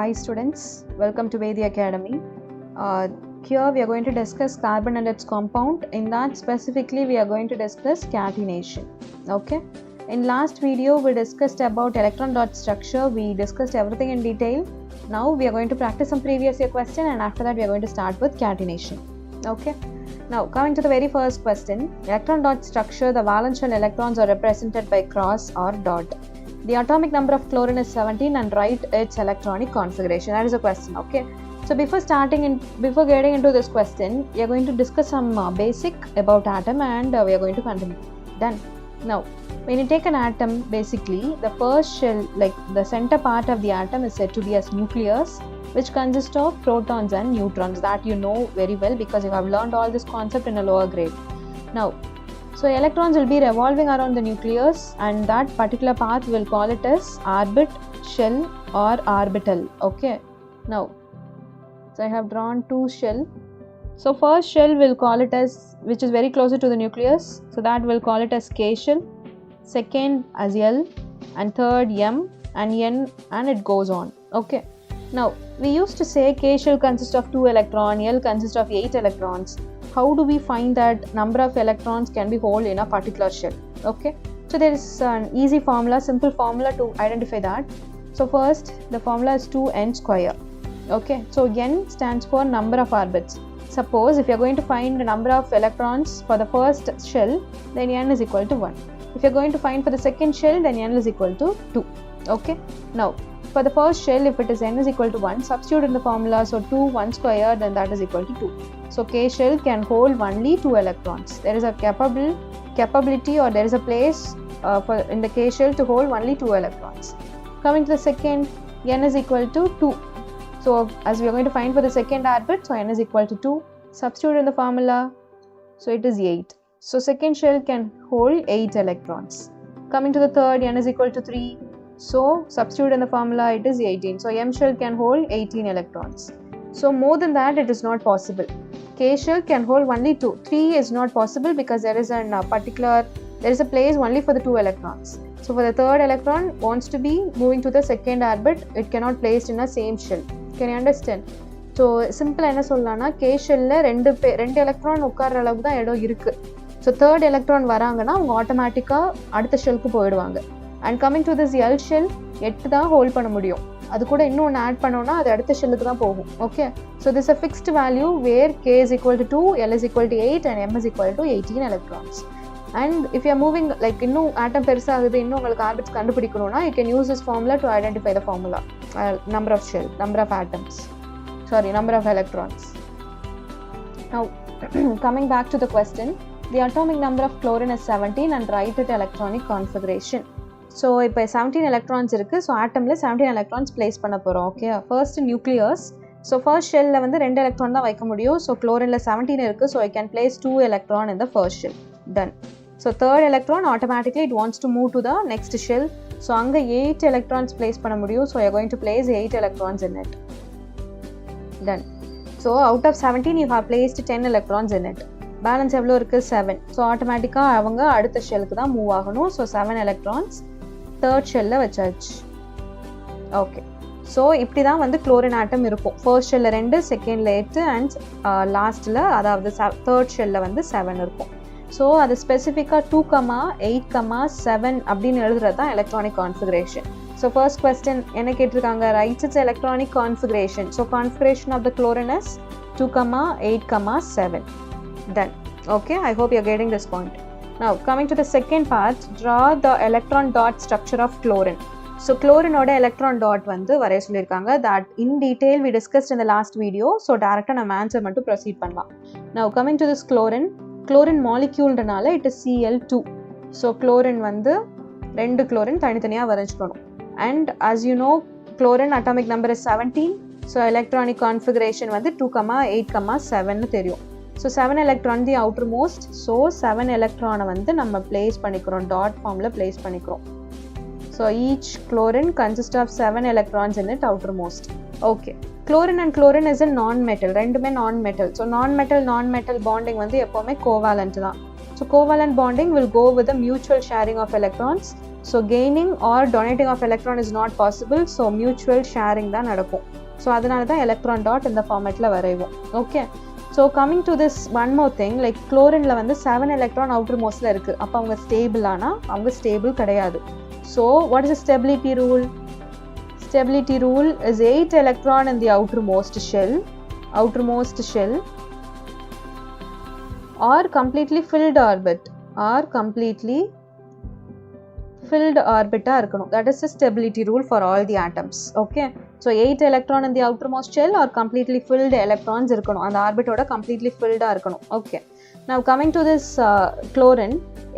Hi students, welcome to Vedi Academy. Here we are going to discuss carbon and its compound. In that specifically we are going to discuss catenation. Okay. In last video we discussed about electron dot structure. We discussed everything in detail. Now we are going to practice some previous year question and after that we are going to start with catenation. Okay. Now coming to the very first question. Electron dot structure, the valence shell electrons are represented by cross or dot. The atomic number of chlorine is 17 and write its electronic configuration. That is a question. Okay. So before getting into this question, we are going to discuss some basic about atom and we are going to continue. Done. Now, when you take an atom, basically the first shell, like the center part of the atom, is said to be as nucleus, which consists of protons and neutrons. That you know very well because you have learned all this concept in a lower grade. Now, so electrons will be revolving around the nucleus and that particular path will call it as orbit, shell or orbital. Okay. Now, so I have drawn two shell. So first shell will call it as, which is very closer to the nucleus. So that will call it as K shell. Second as L and third M and N and it goes on. Okay. Now, we used to say K shell consists of 2 electrons, L consists of 8 electrons. How do we find that number of electrons can be held in a particular shell? Okay. So there is an easy formula, simple formula to identify that. So first, the formula is 2n square. Okay. So n stands for number of orbits. Suppose if you are going to find the number of electrons for the first shell, then n is equal to 1. If you are going to find for the second shell, then n is equal to 2. Okay. Now, for the first shell, if it is n is equal to 1, substitute in the formula. So 2, 1 square, then that is equal to 2. So K shell can hold only 2 electrons. There is a capability or there is a place in the K shell to hold only 2 electrons. Coming to the second, n is equal to 2. So as we are going to find for the second orbit, so n is equal to 2. Substitute in the formula. So it is 8. So second shell can hold 8 electrons. Coming to the third, n is equal to 3. So substitute in the formula, it is 18. So M shell can hold 18 electrons. So more than that, it is not possible. K shell can hold only 2. 3 is not possible because there is a place only for the 2 electrons. So for the third electron wants to be moving to the second orbit, it cannot placed in a same shell. Can you understand? So simple என்ன சொல்லலாம்னா K shellல ரெண்டு electron உட்கார்ற அளவுக்கு தான் இடம் இருக்கு. So third electron வராங்கன்னா அவங்க ஆட்டோமேட்டிக்கா அடுத்த ஷெல்க்கு போயிடுவாங்க. And coming to this L shell, 8 தான் ஹோல்ட் பண்ண முடியும். அது கூட இன்னும் ஒன்று ஆட் பண்ணோம்னா அது அடுத்த ஷெல்லுக்கு தான் போகும். Okay. So this a fixed value where K is equal to 2, L is equal to 8 and M is equal to 18 electrons. And if you are moving, like இன்னும் ஆட்டம் பெருசாகுது, இன்னும் உங்களுக்கு ஆர்பிட்ஸ் கண்டுபிடிக்கணும்னா you can use this formula to identify the formula. Number of shell, number of atoms. Sorry, number of electrons. Now, coming back to the question, the atomic number of chlorine is 17 and write its electronic configuration. So இப்போ 17 electrons இருக்குது. So ஆட்டமில் 17 electrons place பண்ண போகிறோம். Okay. First nucleus. So first ஷெல்லில் வந்து 2 electron தான் வைக்க முடியும். So குளோரினில் 17 இருக்குது. So I can place 2 electron in the first shell. Done. So third electron automatically it wants to move to the next shell. So அங்கே 8 எலக்ட்ரான்ஸ் பிளேஸ் பண்ண முடியும். So I going to place 8 electrons in it. Done. So out of 17 you have placed 10 electrons in it. Balance எவ்வளோ இருக்குது? 7. So ஆட்டோமேட்டிக்காக அவங்க அடுத்த ஷெல்லுக்கு தான் மூவ் ஆகணும். ஸோ 7 எலக்ட்ரான்ஸ் தேர்ட் ஷெல்ல வச்சாச்சு. ஓகே. ஸோ இப்படி தான் வந்து குளோரின் ஆட்டம் இருக்கும். ஃபர்ஸ்ட் ஷெல்ல 2, செகண்டில் 8 அண்ட் லாஸ்ட்டில் அதாவது தேர்ட் ஷெல்ல வந்து 7 இருக்கும். ஸோ அது ஸ்பெசிஃபிக்காக 2, 8, 7 அப்படின்னு எழுதுறது தான் electronic configuration. So first question என்ன கேட்டிருக்காங்க? Rights it's electronic configuration. So configuration of the chlorine is 2, 8, 7. Done. Okay, I hope you're getting this point. Now, coming to the second part, draw the electron dot structure of chlorine. So, chlorine oda electron dot வந்து வரைய சொல்லிருக்காங்க. That in detail we discussed in the last video. So, directly நம்ம answer மட்டும் proceed பண்ணலாம். Now, coming to this chlorine molecule-னால it is Cl2. So, chlorine வந்து 2 chlorine தனித்தனியா வரைஞ்சுக்கணும். And as you know, chlorine atomic number is 17. So, electronic configuration வந்து 2, 8, 7 னு தெரியும். So 7 electron the outermost. So 7 electron வந்து நம்ம place பண்ணிக்கிறோம். Dot formல place பண்ணிக்கிறோம். So each chlorine consists of 7 electrons in it outermost. Okay. Chlorine and chlorine is a non-metal. ரெண்டுமே non-metal. So non-metal bonding வந்து எப்போவுமே covalent தான். So covalent bonding will go with the mutual sharing of electrons. So gaining or donating of electron is not possible. So mutual sharing தான் நடக்கும். So அதனால தான் electron dot இந்த formatல வரைவோம். Okay. So coming to this one more thing, like chlorine ல வந்து 7 electron outermostல இருக்கு. அப்ப அவங்க stable ஆனா அவங்க stable கிடையாது. So what is the stability rule? Stability rule is 8 electron in the outermost shell or completely filled orbit இருக்கணும். That is the stability rule for all the atoms. Okay. So 8 electron in the outermost shell or completely filled electrons இருக்கணும். அந்த ஆர்பிட்டோட completely filled இருக்கணும். Okay. Now coming to this chlorine,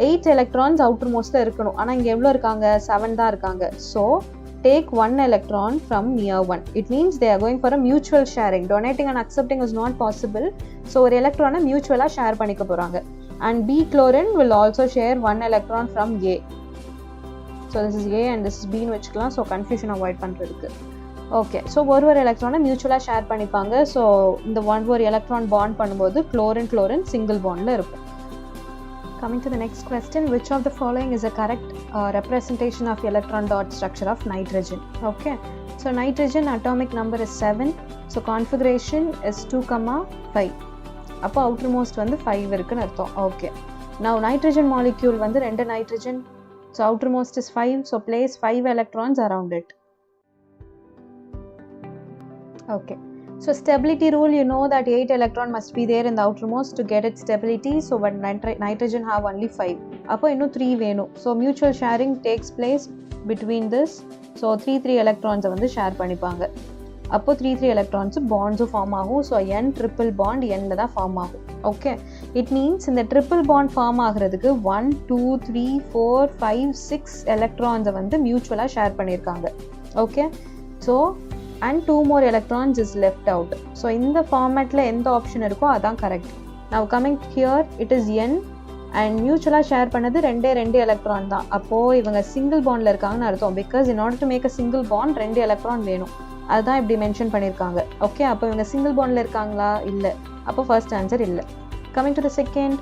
8 electrons outermostல இருக்கணும். ஆனா இங்க எவ்வளவு இருக்காங்க? 7 தான் இருக்காங்க. So take 1 electron from near one. It means they are going for a mutual sharing. Donating and accepting is not possible. So ஒரு electron mutually share பண்ணிக்க போறாங்க. And B chlorine will also share 1 electron from A. So this is A and this is B னு வெச்சுக்கலாம். So confusion avoid பண்றதுக்கு. Okay. So ஒரு electron mutually share பண்ணிப்பாங்க. So இந்த ஒரு electron bond பண்ணும்போது chlorine single bondல இருக்கும். Coming to the next question, which of the following is a correct representation of electron dot structure of nitrogen? Okay, so nitrogen atomic number is 7, so configuration is 2,5. அப்போ outermost வந்து 5 இருக்குன்னு அர்த்தம். Okay, now nitrogen molecule வந்து 2 nitrogen, so outermost is 5, so place 5 electrons around it. Okay. So stability rule, you know that 8 electron must be there in the outermost to get its stability. So but nitrogen have only 5. அப்போ இன்னும் 3 வேணும். So mutual sharing takes place between this. So 3 electrons வந்து share பண்ணிப்பாங்க. அப்போ 3 electrons bonds form ஆகும். So n triple bond n தான் form ஆகும். Okay. It means இந்த triple bond form ஆகிறதுக்கு 1, 2, 3, 4, 5, 6 electrons வந்து mutually ஷேர் பண்ணியிருக்காங்க. Okay. So and 2 more electrons is left out. So இந்த formatல எந்த option இருக்கோ அதான் correct. Now coming here, it is n and mutually share பண்ணது ரெண்டே electron தான். அப்போ இவங்க single bondல இருக்காங்கன்னு அர்த்தம். Because in order to make a single bond 2 electron வேணும். அதுதான் இப்படி மென்ஷன் பண்ணியிருக்காங்க. ஓகே, அப்போ இவங்க single bondல இருக்காங்களா? இல்லை. அப்போ first answer இல்லை. Coming to the second,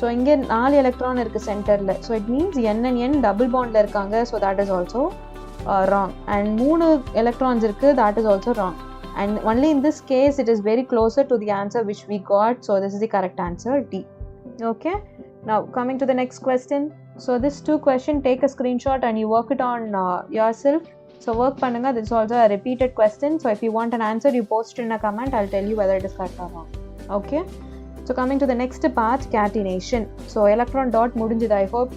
so இங்கே 4 electron இருக்கு சென்டர்ல. So it means n and n double bondல இருக்காங்க. So that is also wrong. And 3 electrons irukku, that is also wrong. And only in this case it is very closer to the answer which we got. So this is the correct answer, D. Okay. Now coming to the next question. So this 2 question, take a screenshot and you work it on yourself. So work pannunga. This is also a repeated question. So if you want an answer, you post in a comment. I'll tell you whether it is correct or wrong. Okay. So coming to the next part, catenation. So electron dot முடிஞ்சது. I hope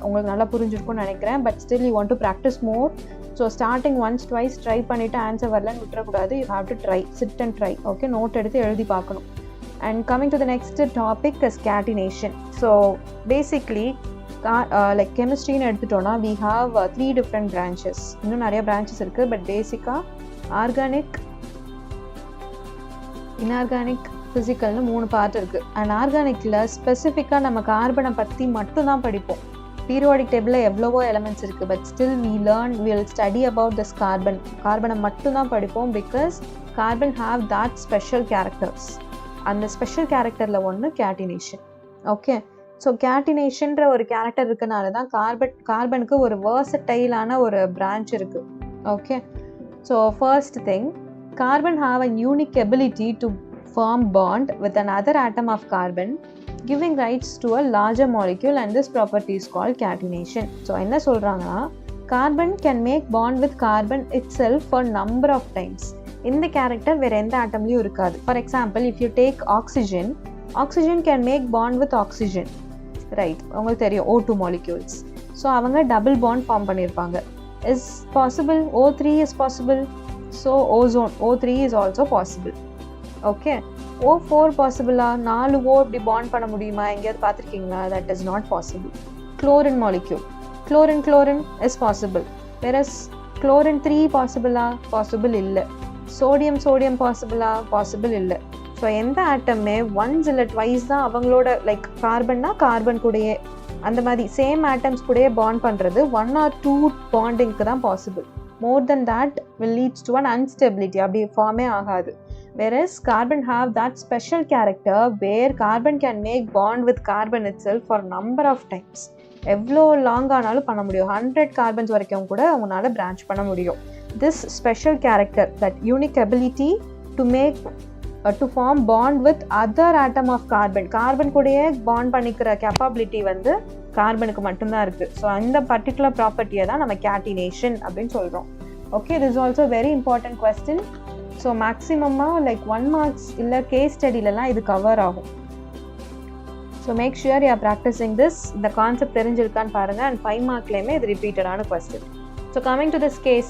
உங்களுக்கு நல்லா புரிஞ்சிருக்கும்னு நினைக்கிறேன். But still you want to practice more. So starting once twice try பண்ணிட்டு answer வரலன்னு விட்டுறக்கூடாது. You have to try, sit and try. Okay, note எடுத்து எழுதி பார்க்கணும். And coming to the next topic is catenation. So basically like chemistry னு எடுத்துட்டோம்னா we have 3 different branches. இன்னும் நிறைய branches இருக்கு. But பேசிக்கா organic, inorganic, ஃபிசிக்கல்னு 3 பார்ட் இருக்குது. அண்ட் ஆர்கானிக்கில் ஸ்பெசிஃபிக்காக நம்ம கார்பனை பற்றி மட்டும்தான் படிப்போம். பீரியாடிக் டேபிளில் எவ்வளவோ எலமெண்ட்ஸ் இருக்குது. But still will study about this கார்பனை மட்டும்தான் படிப்போம். Because carbon have that special characters. அந்த ஸ்பெஷல் கேரக்டரில் ஒன்று கேட்டினேஷன். ஓகே, ஸோ கேட்டினேஷன்ற ஒரு கேரக்டர் இருக்கனால தான் கார்பனுக்கு ஒரு வேர்சடைலான ஒரு பிரான்ச் இருக்குது. Okay, so first thing, carbon have a unique ability to form bond with another atom of carbon, giving rise to a larger molecule, and this property is called catenation. So என்ன சொல்றாங்கன்னா, carbon can make bond with carbon itself for number of times. இந்த character வேற எந்த ஆட்டம்லயும் இருக்காது. For example, if you take oxygen can make bond with oxygen, right? உங்களுக்கு தெரியும் O2 molecules. So அவங்க double bond form பண்ணிருப்பாங்க. Is possible. O3 is possible. So ozone O3 is also possible. Okay, O4 பாசிபிளா? 4 O இப்படி bond பண்ண முடியுமா? எங்கேயாவது பார்த்துருக்கீங்களா? That is not possible. Chlorine molecule, chlorine is possible. Whereas chlorine 3 பாசிபிளா? Possible இல்லை. சோடியம் பாசிபிளா? பாசிபிள் இல்லை. ஸோ எந்த ஆட்டமே ஒன்ஸ் இல்லை ட்வைஸ் தான் அவங்களோட லைக் கார்பன்னா கார்பன் கூடயே அந்த மாதிரி சேம் ஆட்டம்ஸ் கூடயே பாண்ட் பண்ணுறது 1 or 2 பாண்டிங்க்கு தான் possible. More then that will leads to an unstability. அப்படி ஃபார்மே ஆகாது. whereas carbon have that special character where carbon can make bond with carbon itself for number of times. எவ்வளோ long ஆனாலும் பண்ண முடியும், 100 கார்பன்ஸ் வரைக்கும் கூட அவங்களால பிரான்ச் பண்ண முடியும். This special character, that unique ability to form bond with other atom of carbon, carbon கூடயே பாண்ட் பண்ணிக்கிற கேப்பபிலிட்டி வந்து கார்பனுக்கு மட்டும்தான் இருக்குது. ஸோ அந்த பர்டிகுலர் ப்ராப்பர்ட்டியை தான் நம்ம கேட்டினேஷன் அப்படின்னு சொல்கிறோம். Okay, this also very important question. So மேக்ஸிமமாக லைக் 1 மார்க்ஸ் இல்லை கேஸ் ஸ்டடிலலாம் இது கவர் ஆகும். So make sure you are practising this. இந்த கான்செப்ட் தெரிஞ்சிருக்கான்னு பாருங்கள். அண்ட் 5 மார்க்லேயுமே இது ரிப்பீட்டடான question. So coming to this case,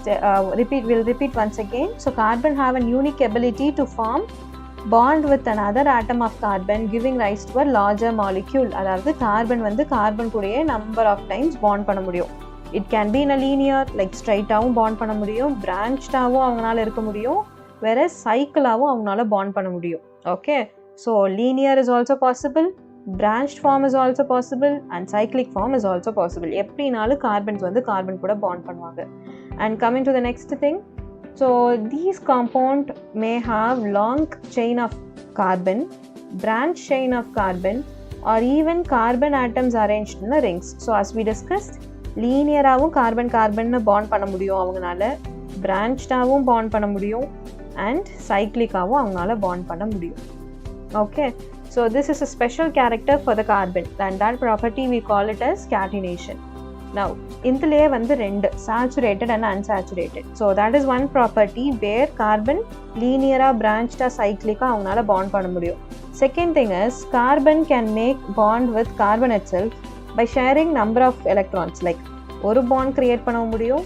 we'll repeat once again. So carbon have a unique ability to form bond with another atom of carbon, giving rise to a larger molecule. அதாவது carbon வந்து carbon கூடயே number of times bond பண்ண முடியும். It can be in a linear, like ஸ்ட்ரைட்டாகவும் bond பண்ண முடியும், பிரான்ச்டாகவும் அவங்களால இருக்க முடியும், வேற சைக்கிளாகவும் அவங்களால பாண்ட் பண்ண முடியும். Okay, so linear is also possible, branched form is also possible, and cyclic form is also possible. எப்படினாலும் கார்பன்ஸ் வந்து கார்பன் கூட பாண்ட் பண்ணுவாங்க. And coming to the next thing, so these compound may have long chain of carbon, branch chain of carbon, or even carbon atoms arranged in the rings. So as we discussed, linear-ஆவும் carbon carbon bond பண்ண முடியும் அவங்கனால, branched-ஆவும் bond பண்ண முடியும், and cyclic-ஆவும் அவங்கனால bond பண்ண முடியும். Okay, so this is a special character for the carbon, and that property we call it as catenation. Now இந்தலயே வந்து ரெண்டு, saturated and unsaturated. So that is one property where carbon linear-ஆ branched-ஆ cyclic-ஆ அவங்களால bond பண்ண முடியும். Second thing is carbon can make bond with carbon itself by sharing number of electrons. Like ஒரு bond create பண்ண முடியும்,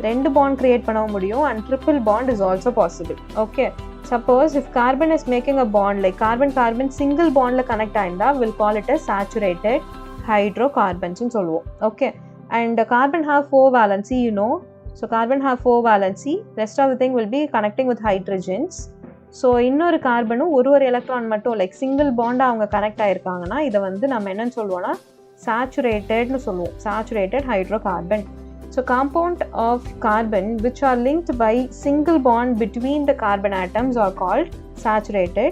ரெண்டு bond create பண்ண முடியும், and triple bond is also possible. Okay, suppose if carbon is making a bond, like carbon carbon single bond la connect ஆயிருந்தா, we'll call it as saturated hydrocarbons னு சொல்லுவோம். Okay, and carbon have 4 valency, you know. So carbon have 4 valency, rest of the thing will be connecting with hydrogens. So இன்னொரு கார்பனும் ஒரு electron மட்டும் like single Panda அவங்க connect ஆயிருக்காங்கன்னா இதை வந்து நம்ம என்னன்னு சொல்லுவோம்னா சேச்சுரேட்டட்னு சொல்லுவோம், saturated hydrocarbon. So compound of carbon which are linked by single bond between the carbon atoms are called saturated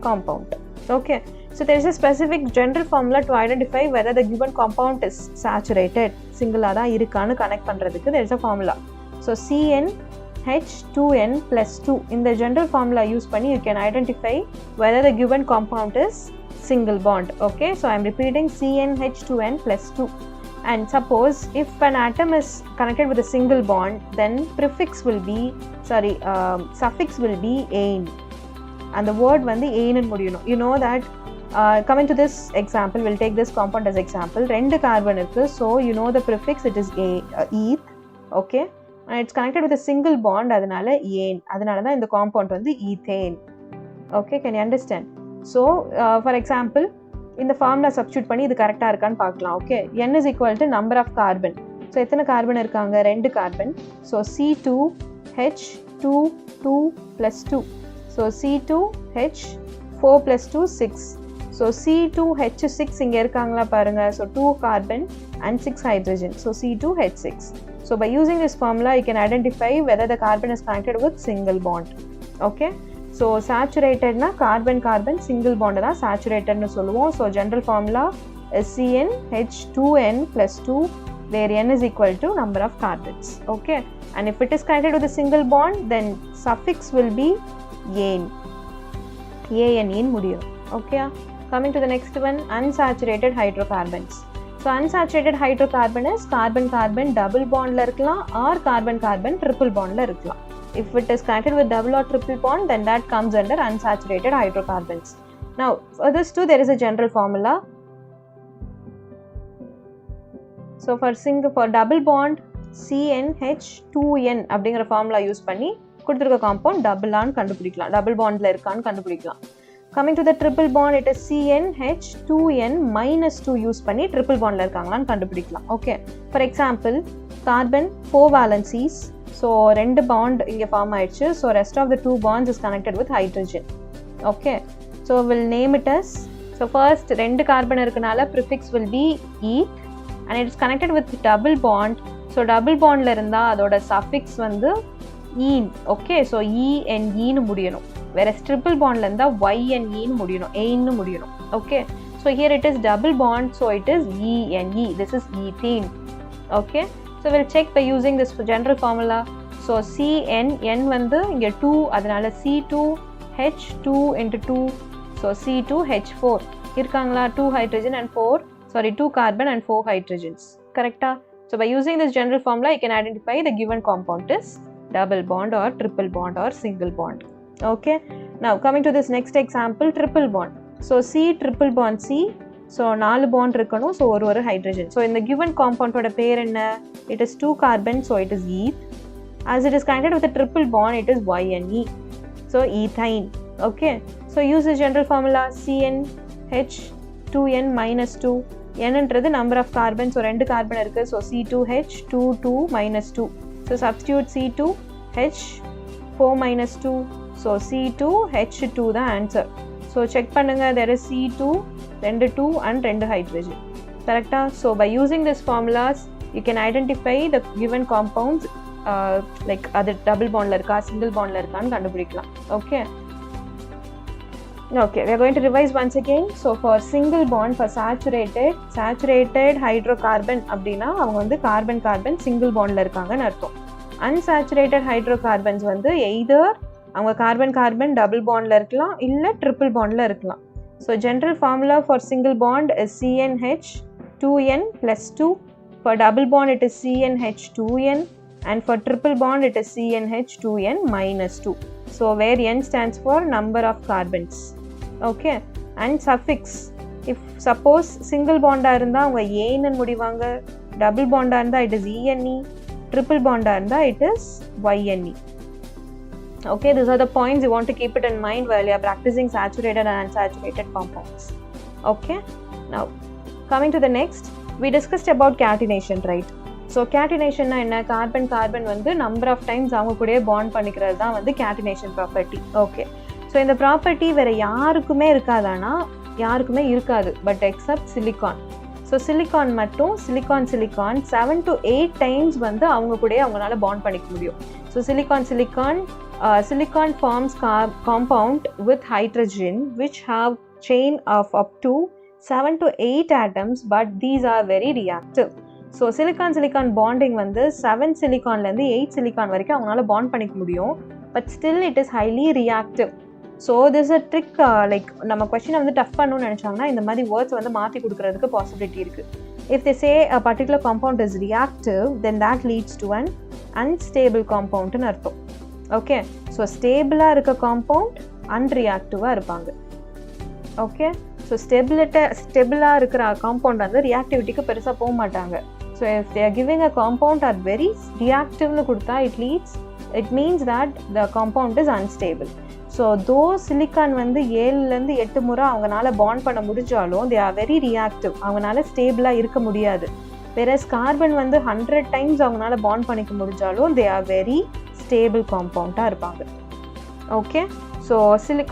compound. Okay, so there is a specific general formula to identify whether the given compound is saturated. Single ஆ இருக்கான்னு connect பண்றதுக்கு there is a formula. So CnH2n plus 2 in the general formula use பண்ணி you can identify whether the given compound is single bond. Okay, so I am repeating CnH2n plus 2. And suppose if an atom is connected with a single bond, then suffix will be ane, and the word வந்து ane னு முடியணும். You know that coming to this example, we'll take this compound as example. ரெண்டு carbon இருக்கு, so you know the prefix, it is eth. Okay, and it's connected with a single bond, அதனால ane, அதனால தான் இந்த compound வந்து ethane. Okay, can you understand? So for example, இந்த formula substitute பண்ணி இது கரெக்டாக இருக்கான்னு பார்க்கலாம். Okay, n is equal to number of carbon. So எத்தனை கார்பன் இருக்காங்க? ரெண்டு carbon. So C2H22 plus 2. So C2H4 plus 2 6. So C2H6 இங்கே இருக்காங்களா பாருங்கள். So 2 carbon and 6 hydrogen. So C2H6. So by using this formula you can identify whether the carbon is connected with single bond. Okay, so சேச்சுரேட்டட்னா carbon carbon single பாண்டை தான் சேச்சுரேட்டட்னு சொல்லுவோம். So general formula is CnH2n plus 2 where n is equal to number of carbons. Okay, and if it is connected with a single bond, then suffix will be ane, ane முடியும். Okay, coming to the next one, unsaturated hydrocarbons. So unsaturated hydrocarbon is carbon carbon double bondல இருக்கலாம் or carbon carbon triple bondல இருக்கலாம். If it is connected with double or triple bond, then that comes under unsaturated hydrocarbons. Now for this too there is a general formula. So for double bond, CnH2n அப்படிங்கிற formula use பண்ணி கொடுத்துருக்க compound டபுளான்னு கண்டுபிடிக்கலாம், double பாண்டில் இருக்கான்னு கண்டுபிடிக்கலாம். Coming to the triple bond, it is CnH2n minus 2 use பண்ணி triple பாண்டில் இருக்காங்களான்னு கண்டுபிடிக்கலாம். Okay, for example carbon 4 valencies. So ரெண்டு பாண்ட் இங்கே ஃபார்ம் ஆயிடுச்சு. So rest of the 2 bonds is connected with hydrogen. Okay, so will name it as, so first ரெண்டு carbon இருக்கனால prefix will be eth, and it is connected with double bond. So double பாண்டில் இருந்தால் அதோட suffix வந்து ஈன். Okay, so he and ஈன்னு முடியணும். whereas triple bondல இருந்தா Y and E ன்னு முடியணும், A ன்னு முடியணும். Okay, so here it is double bond, so it is E and E. This is ethene. Okay, so we'll check by using this general formula. So CN, N வந்து இங்க 2, அதனால C2H2 into 2, so C2H4 இருக்காங்களா, 2 hydrogen and 2 carbon and 4 hydrogens, correcta? So by using this general formula you can identify the given compound is double bond or triple bond or single bond. Okay, now coming to this next example, triple bond. So C triple bond C, so 4 bond இருக்கணும், so ஒரு hydrogen. So in the given compound ஓட பேர் என்ன, it is 2 carbon, so it is eth. As it is connected with a triple bond, it is Y and E, so ethane. Okay, so use the general formula CnH2n minus 2. n என்றது number of carbons, so 2 carbon இருக்கு, so C2H22 minus 2. So substitute C2H4 minus 2, so C2H2 the answer. So check பண்ணுங்க, there is C2, 2 and 2 hydrogen, correcta? So by using this formulas you can identify the given compounds, like அது double bondல இருக்கா, single bondல இருக்கான்னு கண்டுபிடிக்கலாம். Okay, okay, we are going to revise once again. So for single bond, for saturated hydrocarbon அப்படின்னா அவங்க வந்து carbon carbon single bondல இருக்காங்கன்னு அர்த்தம். unsaturated hydrocarbons வந்து either அவங்க carbon carbon double bondல இருக்கலாம், இல்ல triple bondல இருக்கலாம். So general formula for single bond is CnH2n plus 2. For double bond it is CnH2n, and for triple bond it is CnH2n minus 2. So where n stands for number of carbons. Okay, and suffix, if suppose single bond இருந்தா அவங்க A ன்னு முடிவாங்க, double bond இருந்தா it is ENE, triple bond இருந்தா it is YNE. Okay, these are the points you want to keep it in mind while you are practicing saturated and unsaturated compounds. Okay, now coming to the next, we discussed about catenation, right? So catenation na enna, carbon carbon வந்து number of times அவங்க கூடயே bond பண்ணிக்கிறது தான் வந்து catenation property. Okay, so இந்த property வேற யாருக்குமே இருக்காதானா, யாருக்குமே இருக்காது, but except silicon. So silicon மட்டும் silicon 7 to 8 times வந்து அவங்க கூடயே அவங்களால bond பண்ணிக்க முடியும். So silicon forms compound with hydrogen which have chain of up to 7 to 8 atoms, but these are very reactive. So silicon bonding வந்து 7 siliconலேருந்து 8 silicon வரைக்கும் அவங்களால bond பண்ணிக்க முடியும், but still it is highly reactive. So this is a trick, like நம்ம கொஸ்டினை வந்து tough பண்ணணும்னு நினச்சாங்கன்னா இந்த மாதிரி வேர்ட்ஸ் வந்து மாற்றி கொடுக்கறதுக்கு பாசிபிலிட்டி இருக்குது. If they say a particular compound is reactive, then that leads to an unstable compound ன்னு அர்த்தம். ஓகே, ஸோ ஸ்டேபிளாக இருக்க காம்பவுண்ட் அன்ரியாக்டிவாக இருப்பாங்க. ஓகே, ஸோ ஸ்டெபிளாக இருக்கிற காம்பவுண்ட் வந்து ரியாக்டிவிட்டிக்கு பெருசாக போக மாட்டாங்க. So if they are giving a compound are very ரியாக்டிவ்னு கொடுத்தா it means that the compound is unstable. So though silicon வந்து 7லேருந்து 8 முறை அவங்களால பாண்ட் பண்ண முடிஞ்சாலும் they are very reactive, அவங்களால ஸ்டேபிளாக இருக்க முடியாது. whereas கார்பன் வந்து 100 times அவங்களால பாண்ட் பண்ணிக்க முடிஞ்சாலும் they are very stable compound-ஆக இருப்பாங்க. ஓகே, ஸோ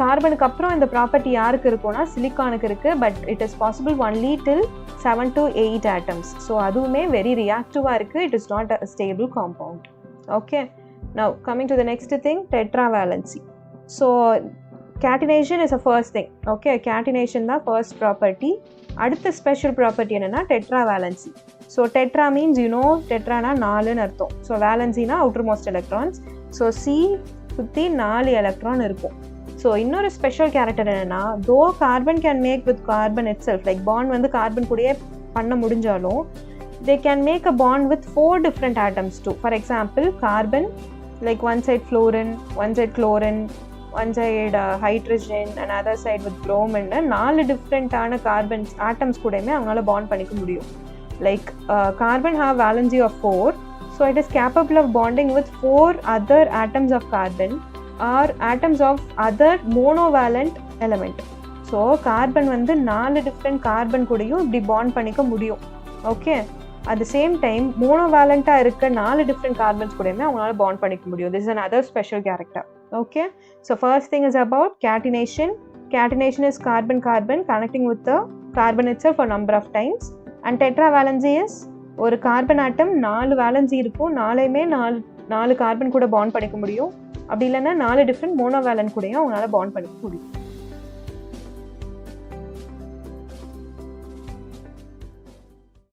கார்பனுக்கு அப்புறம் இந்த ப்ராப்பர்ட்டி யாருக்கு இருக்கும்னா சிலிக்கானுக்கு இருக்குது, but it is possible only till 7 to 8 atoms. So அதுவுமே வெரி ரியாக்டிவாக இருக்குது, it is not a stable compound. Okay, now coming to the next thing, tetravalency. So catenation is a first thing. Okay, catenation தான் first property. அடுத்த special property என்னன்னா tetravalency. So tetra means you know tetrana 4ன்னு அர்த்தம். So valency na outermost electrons. So C சுற்றி 4 electron இருக்கும். So இன்னொரு special character என்னென்னா, though carbon can make with carbon itself, like bond வந்து carbon கூடயே பண்ண முடிஞ்சாலும் they can make a bond with 4 different atoms too. For example, carbon, like one side fluorine, one side chlorine, one side hydrogen, and other side with bromine. 4 different ஆன carbons atoms கூடயுமே அவங்களால bond பண்ணிக்க முடியும். Like carbon have valency of 4, so it is capable of bonding with 4 other atoms of carbon or atoms of other monovalent element. So carbon வந்து 4 different carbon கூடயும் இப்படி bond பண்ணிக்க முடியும். Okay, at the same time monovalent-ஆ இருக்க 4 different carbons கூடயுமே அவங்களால bond பண்ணிக்க முடியும். This is another special character. Okay, so first thing is about catenation. Catenation is carbon connecting with the carbon itself for number of times. And tetravalency is ஒரு carbon atom 4 valency இருக்கும், 4மே 4 carbon கூட bond பண்ணிக்க முடியும். அப்படி இல்லைன்னா 4 different மோனோவேலன்ட் கூடயும் அவங்களால bond பண்ணிக்க முடியும்.